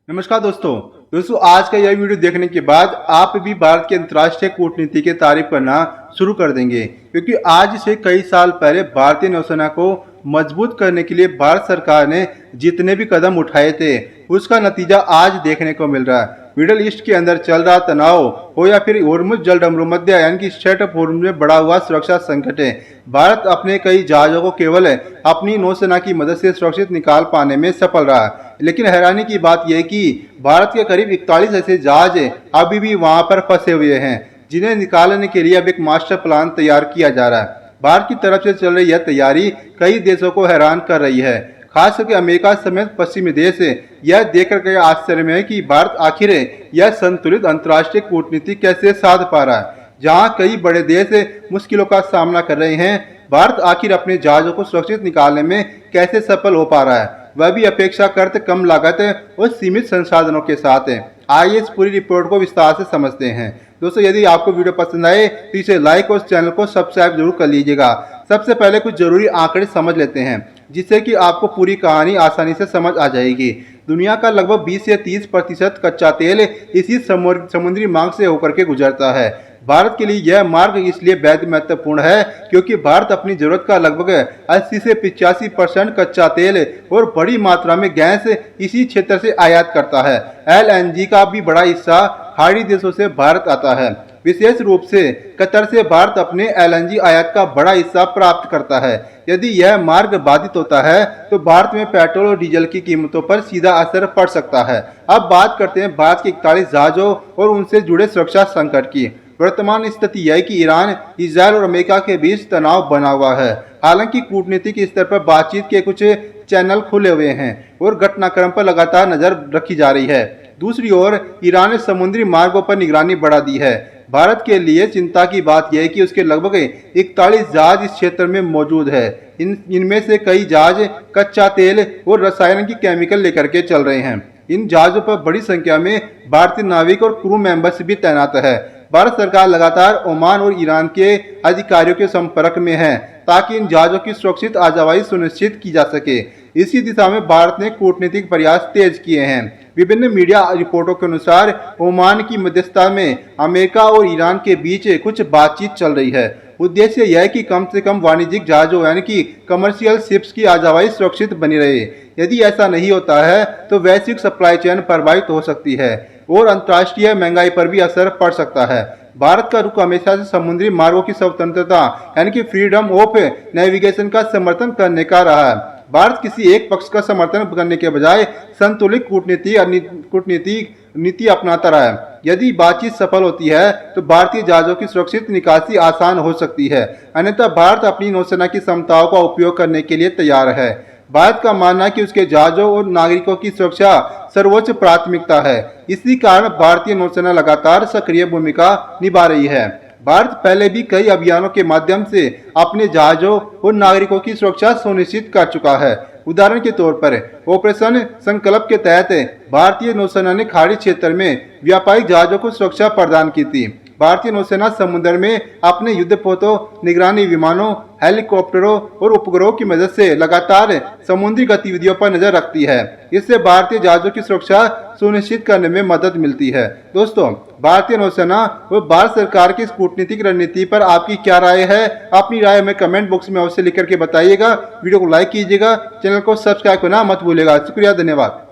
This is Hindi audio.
नमस्कार दोस्तों आज का यह वीडियो देखने के बाद आप भी भारत की अंतर्राष्ट्रीय कूटनीति की तारीफ करना शुरू कर देंगे, क्योंकि आज से कई साल पहले भारतीय नौसेना को मजबूत करने के लिए भारत सरकार ने जितने भी कदम उठाए थे उसका नतीजा आज देखने को मिल रहा है। मिडल ईस्ट के अंदर चल रहा तनाव हो या फिर होर्मुज जलमध्य यानी कि स्ट्रेट ऑफ होर्मुज में बढ़ा हुआ सुरक्षा संकट है, भारत अपने कई जहाजों को केवल अपनी नौसेना की मदद से सुरक्षित निकाल पाने में सफल रहा है। लेकिन हैरानी की बात यह कि भारत के करीब 41 ऐसे जहाज अभी भी वहां पर फंसे हुए हैं, जिन्हें निकालने के लिए अब एक मास्टर प्लान तैयार किया जा रहा है। भारत की तरफ से चल रही यह तैयारी कई देशों को हैरान कर रही है, खास करके अमेरिका समेत पश्चिमी देश यह देखकर कई आश्चर्य में है कि भारत आखिर यह संतुलित अंतर्राष्ट्रीय कूटनीति कैसे साध पा रहा है। जहां कई बड़े देश मुश्किलों का सामना कर रहे हैं, भारत आखिर अपने जहाजों को सुरक्षित निकालने में कैसे सफल हो पा रहा है, वह भी अपेक्षाकृत कम लागत और सीमित संसाधनों के साथ है। आइए इस पूरी रिपोर्ट को विस्तार से समझते हैं। दोस्तों, यदि आपको वीडियो पसंद आए तो इसे लाइक और चैनल को सब्सक्राइब जरूर कर लीजिएगा। सबसे पहले कुछ जरूरी आंकड़े समझ लेते हैं, जिससे कि आपको पूरी कहानी आसानी से समझ आ जाएगी। दुनिया का लगभग 20 से 30% कच्चा तेल इसी समुद्री मार्ग से होकर के गुजरता है। भारत के लिए यह मार्ग इसलिए बेहद महत्वपूर्ण है क्योंकि भारत अपनी जरूरत का लगभग 80 से 85% कच्चा तेल और बड़ी मात्रा में गैस इसी क्षेत्र से आयात करता है। LNG का भी बड़ा हिस्सा खाड़ी देशों से भारत आता है। विशेष रूप से कतर से भारत अपने LNG आयात का बड़ा हिस्सा प्राप्त करता है। यदि यह मार्ग बाधित होता है तो भारत में पेट्रोल और डीजल की कीमतों पर सीधा असर पड़ सकता है। अब बात करते हैं भारत के 41 जहाजों और उनसे जुड़े सुरक्षा संकट की। वर्तमान स्थिति यह है कि ईरान, इजराइल और अमेरिका के बीच तनाव बना हुआ है। हालांकि कूटनीतिक स्तर पर बातचीत के कुछ चैनल खुले हुए हैं और घटनाक्रम पर लगातार नजर रखी जा रही है। दूसरी ओर ईरान ने समुद्री मार्गों पर निगरानी बढ़ा दी है। भारत के लिए चिंता की बात यह है कि उसके लगभग 41 जहाज इस क्षेत्र में मौजूद है। इनमें से कई जहाज कच्चा तेल और रसायन की केमिकल लेकर के चल रहे हैं। इन जहाजों पर बड़ी संख्या में भारतीय नाविक और क्रू मेंबर्स भी तैनात है। भारत सरकार लगातार ओमान और ईरान के अधिकारियों के संपर्क में है ताकि इन जहाजों की सुरक्षित आवाजाही सुनिश्चित की जा सके। इसी दिशा में भारत ने कूटनीतिक प्रयास तेज किए हैं। विभिन्न मीडिया रिपोर्टों के अनुसार ओमान की मध्यस्थता में अमेरिका और ईरान के बीच कुछ बातचीत चल रही है। उद्देश्य यह है कि कम से कम वाणिज्यिक जहाजों यानी कि कमर्शियल शिप्स की आवाजाही सुरक्षित बनी रहे। यदि ऐसा नहीं होता है तो वैश्विक सप्लाई चेन प्रभावित हो सकती है और अंतर्राष्ट्रीय महंगाई पर भी असर पड़ सकता है। भारत का रुख हमेशा से समुद्री मार्गों की स्वतंत्रता यानी कि फ्रीडम ऑफ नेविगेशन का समर्थन करने का रहा है। भारत किसी एक पक्ष का समर्थन करने के बजाय संतुलित कूटनीतिक नीति अपनाता रहा है। यदि बातचीत सफल होती है तो भारतीय जहाजों की सुरक्षित निकासी आसान हो सकती है, अन्यथा भारत अपनी नौसेना की क्षमताओं का उपयोग करने के लिए तैयार है। भारत का मानना है कि उसके जहाजों और नागरिकों की सुरक्षा सर्वोच्च प्राथमिकता है। इसी कारण भारतीय नौसेना लगातार सक्रिय भूमिका निभा रही है। भारत पहले भी कई अभियानों के माध्यम से अपने जहाजों और नागरिकों की सुरक्षा सुनिश्चित कर चुका है। उदाहरण के तौर पर ऑपरेशन संकल्प के तहत भारतीय नौसेना ने खाड़ी क्षेत्र में व्यापारिक जहाजों को सुरक्षा प्रदान की थी। भारतीय नौसेना समुद्र में अपने युद्धपोतों, निगरानी विमानों, हेलीकॉप्टरों और उपग्रहों की मदद से लगातार समुद्री गतिविधियों पर नजर रखती है। इससे भारतीय जहाजों की सुरक्षा सुनिश्चित करने में मदद मिलती है। दोस्तों, भारतीय नौसेना व भारत सरकार की इस कूटनीतिक रणनीति पर आपकी क्या राय है? अपनी राय हमें कमेंट बॉक्स में अवश्य लिख करके बताइएगा। वीडियो को लाइक कीजिएगा, चैनल को सब्सक्राइब करना मत भूलिएगा। शुक्रिया, धन्यवाद।